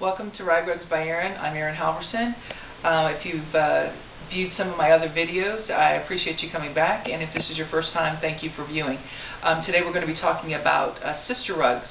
Welcome to Rag Rugs by Erin. I'm Erin Halvorsen. If you've viewed some of my other videos, I appreciate you coming back, and if this is your first time, thank you for viewing. Today we're going to be talking about sister rugs,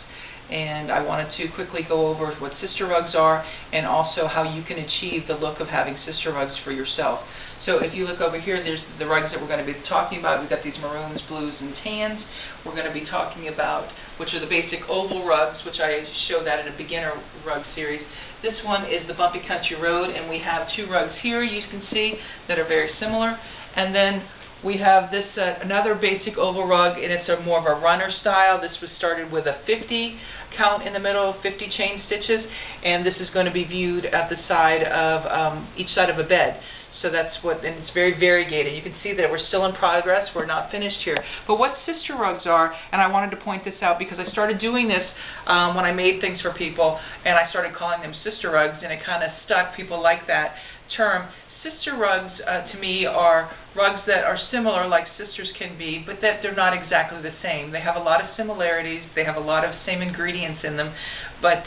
and I wanted to quickly go over what sister rugs are and also how you can achieve the look of having sister rugs for yourself. So if you look over here, there's the rugs that we're going to be talking about. We've got these maroons, blues, and tans. We're going to be talking about, which are the basic oval rugs, which I show that in a beginner rug series. This one is the Bumpy Country Road, and we have two rugs here you can see that are very similar. And then we have this another basic oval rug, and it's more of a runner style. This was started with a 50 count in the middle, 50 chain stitches, and this is going to be viewed at the side of each side of a bed. So that's what, and it's very variegated. You can see that we're still in progress. We're not finished here. But what sister rugs are, and I wanted to point this out because I started doing this when I made things for people, and I started calling them sister rugs, and it kind of stuck. People like that term. Sister rugs, to me, are rugs that are similar, like sisters can be, but that they're not exactly the same. They have a lot of similarities. They have a lot of same ingredients in them, but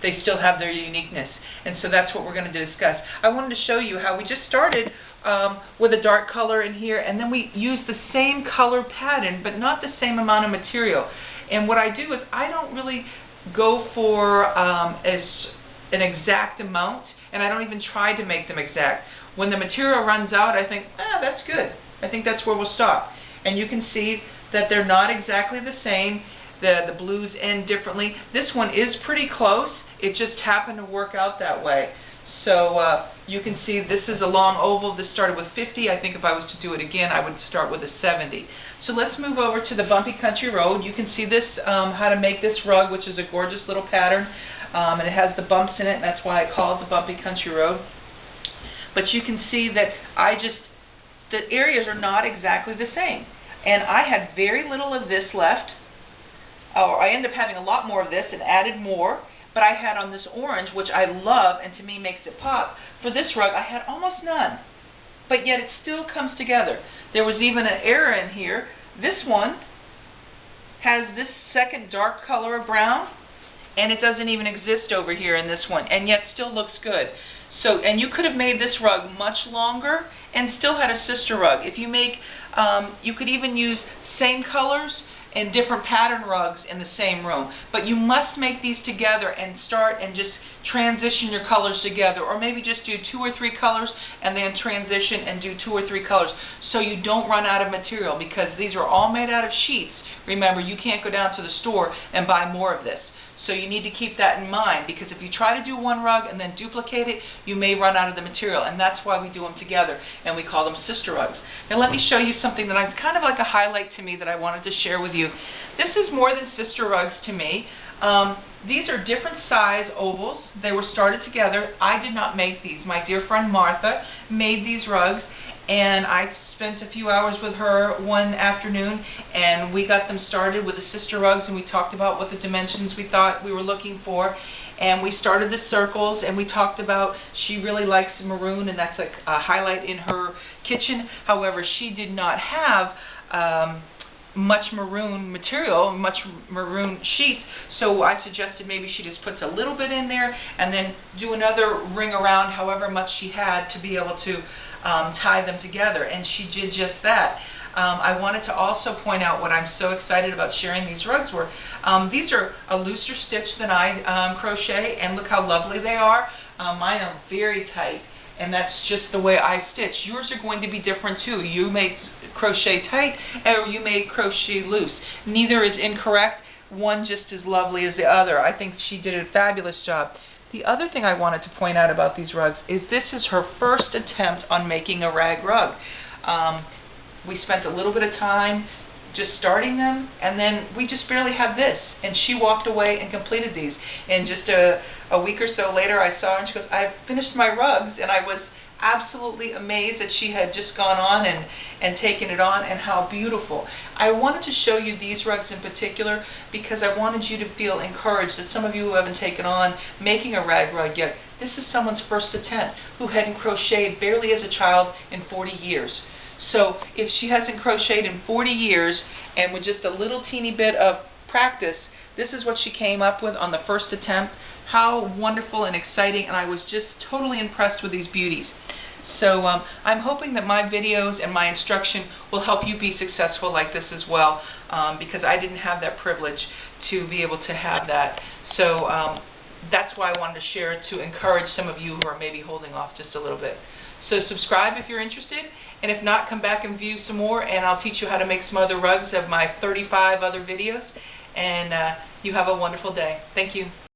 they still have their uniqueness. And so that's what we're going to discuss. I wanted to show you how we just started with a dark color in here, and then we use the same color pattern, but not the same amount of material. And what I do is I don't really go for an exact amount, and I don't even try to make them exact. When the material runs out, I think, that's good. I think that's where we'll stop. And you can see that they're not exactly the same. The blues end differently. This one is pretty close. It just happened to work out that way. So you can see this is a long oval. This started with 50. I think if I was to do it again, I would start with a 70. So let's move over to the Bumpy Country Road. You can see this, how to make this rug, which is a gorgeous little pattern. And it has the bumps in it, and that's why I call it the Bumpy Country Road. But you can see that the areas are not exactly the same. And I had very little of this left. Or I ended up having a lot more of this and added more. But I had on this orange, which I love and to me makes it pop. For this rug, I had almost none. But yet it still comes together. There was even an error in here. This one has this second dark color of brown, and it doesn't even exist over here in this one, and yet still looks good. So, and you could have made this rug much longer and still had a sister rug. If you make, you could even use same colors and different pattern rugs in the same room. But you must make these together and start and just transition your colors together, or maybe just do 2 or 3 colors and then transition and do 2 or 3 colors so you don't run out of material, because these are all made out of sheets. Remember, you can't go down to the store and buy more of this. So you need to keep that in mind, because if you try to do one rug and then duplicate it, you may run out of the material, and that's why we do them together, and we call them sister rugs. Now let me show you something that I'm kind of like a highlight to me that I wanted to share with you. This is more than sister rugs to me. These are different size ovals. They were started together. I did not make these. My dear friend Martha made these rugs, and I spent a few hours with her one afternoon, and we got them started with the sister rugs, and we talked about what the dimensions we thought we were looking for, and we started the circles, and we talked about she really likes maroon, and that's like a highlight in her kitchen. However, she did not have much maroon material, much maroon sheets, so I suggested maybe she just puts a little bit in there and then do another ring around however much she had to be able to tie them together, and she did just that. I wanted to also point out what I'm so excited about sharing these rugs were. These are a looser stitch than I crochet, and look how lovely they are. Mine are very tight, and that's just the way I stitch. Yours are going to be different too. You may crochet tight, or you may crochet loose. Neither is incorrect. One just as lovely as the other. I think she did a fabulous job. The other thing I wanted to point out about these rugs is this is her first attempt on making a rag rug. We spent a little bit of time just starting them, and then we just barely had this, and she walked away and completed these. And just a week or so later I saw her, and she goes, "I've finished my rugs," and I was absolutely amazed that she had just gone on and taken it on, and how beautiful. I wanted to show you these rugs in particular because I wanted you to feel encouraged, that some of you who haven't taken on making a rag rug yet, this is someone's first attempt who hadn't crocheted barely as a child in 40 years. So if she hasn't crocheted in 40 years and with just a little teeny bit of practice, this is what she came up with on the first attempt. how wonderful and exciting, and I was just totally impressed with these beauties. So I'm hoping that my videos and my instruction will help you be successful like this as well, because I didn't have that privilege to be able to have that. So that's why I wanted to share it, to encourage some of you who are maybe holding off just a little bit. So subscribe if you're interested, and if not, come back and view some more, and I'll teach you how to make some other rugs of my 35 other videos. And you have a wonderful day. Thank you.